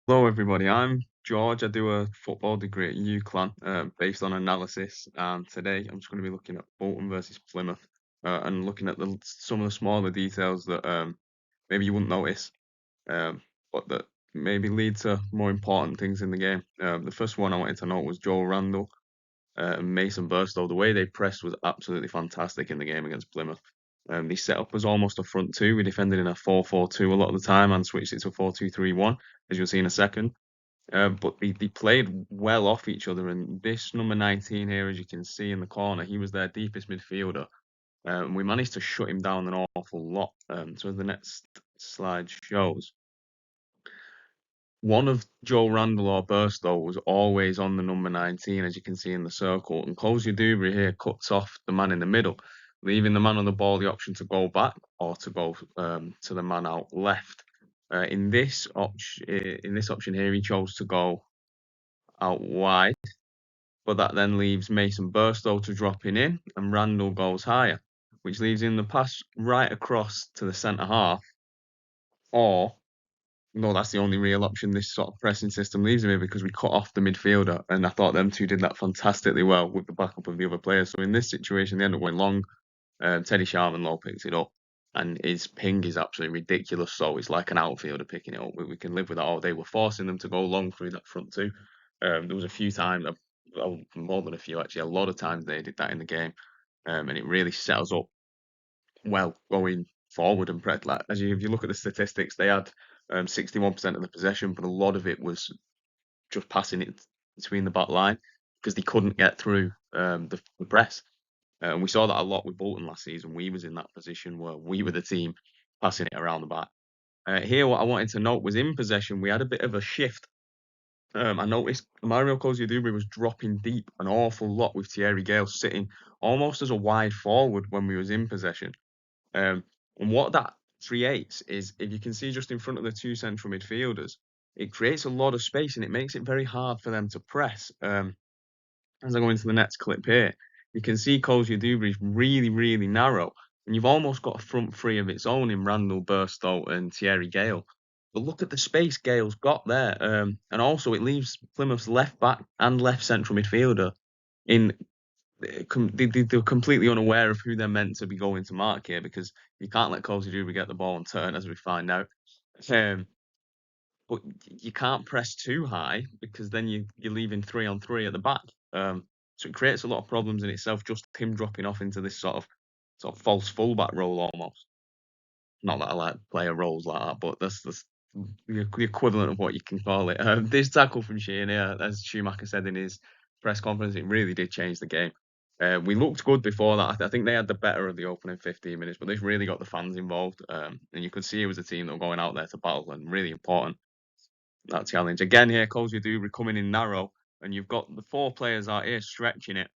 Hello, everybody. I'm George. I do a football degree at UCLan based on analysis. And today I'm just going to be looking at Bolton versus Plymouth and looking at some of the smaller details that maybe you wouldn't notice, but that maybe lead to more important things in the game. The first one I wanted to note was Joel Randall and Mason Burstow. The way they pressed was absolutely fantastic in the game against Plymouth. They set up as almost a front two. We defended in a 4-4-2 a lot of the time and switched it to a 4-2-3-1, as you'll see in a second. But they played well off each other, and this number 19 here, as you can see in the corner, he was their deepest midfielder. And we managed to shut him down an awful lot. So as the next slide shows, one of Joe Randall or Burstow was always on the number 19, as you can see in the circle. And Cozy Dubry here cuts off the man in the middle, leaving the man on the ball the option to go back or to go to the man out left. In this option here, he chose to go out wide, but that then leaves Mason Burstow to dropping in, and Randall goes higher, which leaves him the pass right across to the centre half, or no, that's the only real option this sort of pressing system leaves him here because we cut off the midfielder, and I thought them two did that fantastically well with the backup of the other players. So in this situation, they end up going long. Teddy Sharman-Lowe picks it up, and his ping is absolutely ridiculous. So it's like an outfielder picking it up. We can live with that all day. We're forcing them to go long through that front two. There was a few times, well, more than a few actually, a lot of times they did that in the game, and it really set us up well going forward and press. Like if you look at the statistics, they had 61% of the possession, but a lot of it was just passing it between the back line because they couldn't get through the press. And we saw that a lot with Bolton last season. We was in that position where we were the team passing it around the back. Here, what I wanted to note was in possession, we had a bit of a shift. I noticed Mario Kosciuszko was dropping deep an awful lot with Thierry Gale sitting almost as a wide forward when we was in possession. Um, and what that creates is, if you can see just in front of the two central midfielders, it creates a lot of space and it makes it very hard for them to press. As I go into the next clip here, you can see Kosciuszko is really, really narrow, and you've almost got a front three of its own in Randall, Burstow, and Thierry Gale. But look at the space Gale's got there, and also it leaves Plymouth's left back and left central midfielder in they're completely unaware of who they're meant to be going to mark here because you can't let Kosciuszko get the ball and turn, as we find out. Um, but you can't press too high because then you're leaving 3-on-3 at the back. So it creates a lot of problems in itself. Just him dropping off into this sort of false fullback role almost. Not that I like player roles like that, but that's the equivalent of what you can call it. This tackle from Sheehan here, as Schumacher said in his press conference, it really did change the game. We looked good before that. I think they had the better of the opening 15 minutes, but they've really got the fans involved. And you could see it was a team that were going out there to battle and really important, that challenge. Again here, Kosciuszko coming in narrow, and you've got the four players out here stretching it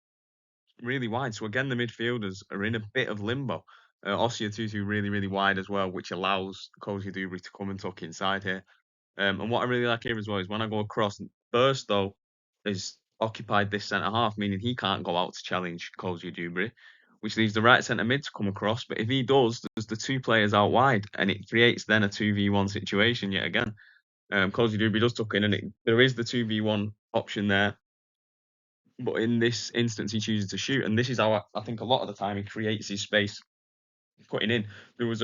really wide. So again, the midfielders are in a bit of limbo. Ossia Tutu really, really wide as well, which allows Kosciuszko to come and tuck inside here. And what I really like here as well is when I go across, Burstow is occupied this centre half, meaning he can't go out to challenge Kosciuszko, which leaves the right centre mid to come across. But if he does, there's the two players out wide, and it creates then a 2v1 situation yet again. Kosciuszko does tuck in, and there is the 2v1 option there. But in this instance, he chooses to shoot, and this is how I think a lot of the time he creates his space cutting in. There was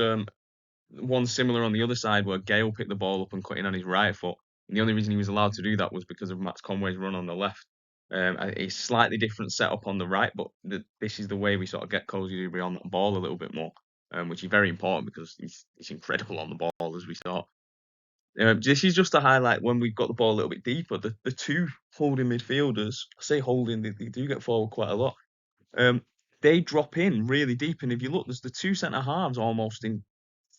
one similar on the other side where Gale picked the ball up and cut in on his right foot. And the only reason he was allowed to do that was because of Max Conway's run on the left. It's slightly different setup on the right, but this is the way we sort of get Kosciuszko on the ball a little bit more, which is very important because he's incredible on the ball, as we saw. This is just to highlight when we've got the ball a little bit deeper. The two holding midfielders, I say holding, they do get forward quite a lot. They drop in really deep, and if you look, there's the two centre halves almost in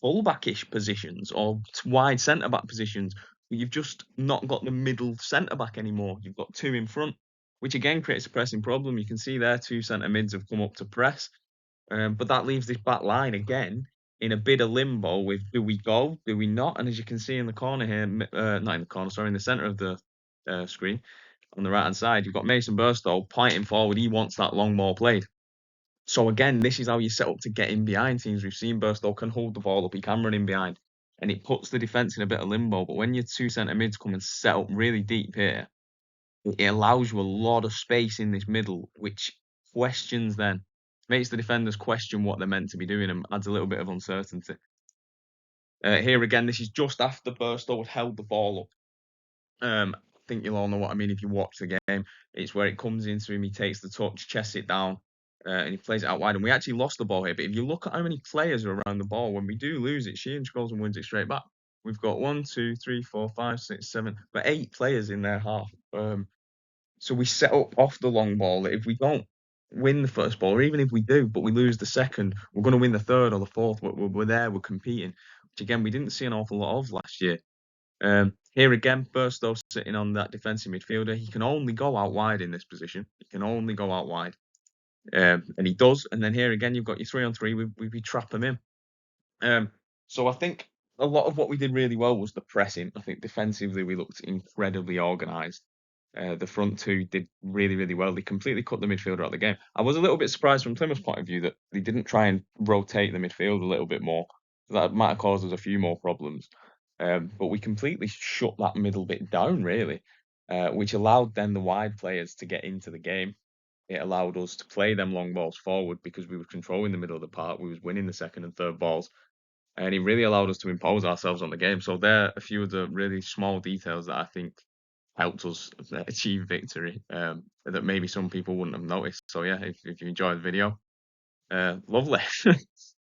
full-backish positions or wide centre-back positions. You've just not got the middle centre-back anymore. You've got two in front, which again creates a pressing problem. You can see there two centre mids have come up to press, but that leaves this back line again in a bit of limbo with do we go, do we not? And as you can see in the corner here, not in the corner, sorry, in the centre of the screen on the right hand side, you've got Mason Burstow pointing forward. He wants that long ball played. So again, this is how you set up to get in behind teams. We've seen Burstow can hold the ball up, he can run in behind. and it puts the defence in a bit of limbo. But when your two centre mids come and set up really deep here, it allows you a lot of space in this middle, which makes the defenders question what they're meant to be doing and adds a little bit of uncertainty. Here again, this is just after Burstow had held the ball up. I think you'll all know what I mean if you watch the game. It's where it comes into him, he takes the touch, chests it down, and he plays it out wide. And we actually lost the ball here, but if you look at how many players are around the ball, when we do lose it, Sheehan goes and wins it straight back. We've got 1, 2, 3, 4, 5, 6, 7, but 8 players in their half. So we set up off the long ball that if we don't win the first ball, or even if we do, but we lose the second, we're going to win the third or the fourth. We're there, we're competing, which again, we didn't see an awful lot of last year. Here again, Burstow sitting on that defensive midfielder. He can only go out wide in this position. He can only go out wide. And he does. And then here again, you've got your 3-on-3. We trap him in. So I think a lot of what we did really well was the pressing. I think defensively, we looked incredibly organised. The front two did really, really well. They completely cut the midfielder out of the game. I was a little bit surprised from Plymouth's point of view that they didn't try and rotate the midfield a little bit more. That might have caused us a few more problems. But we completely shut that middle bit down, really, which allowed then the wide players to get into the game. It allowed us to play them long balls forward because we were controlling the middle of the park. We was winning the second and third balls. And it really allowed us to impose ourselves on the game. So there are a few of the really small details that I think helped us achieve victory that maybe some people wouldn't have noticed. So yeah, if you enjoyed the video, lovely.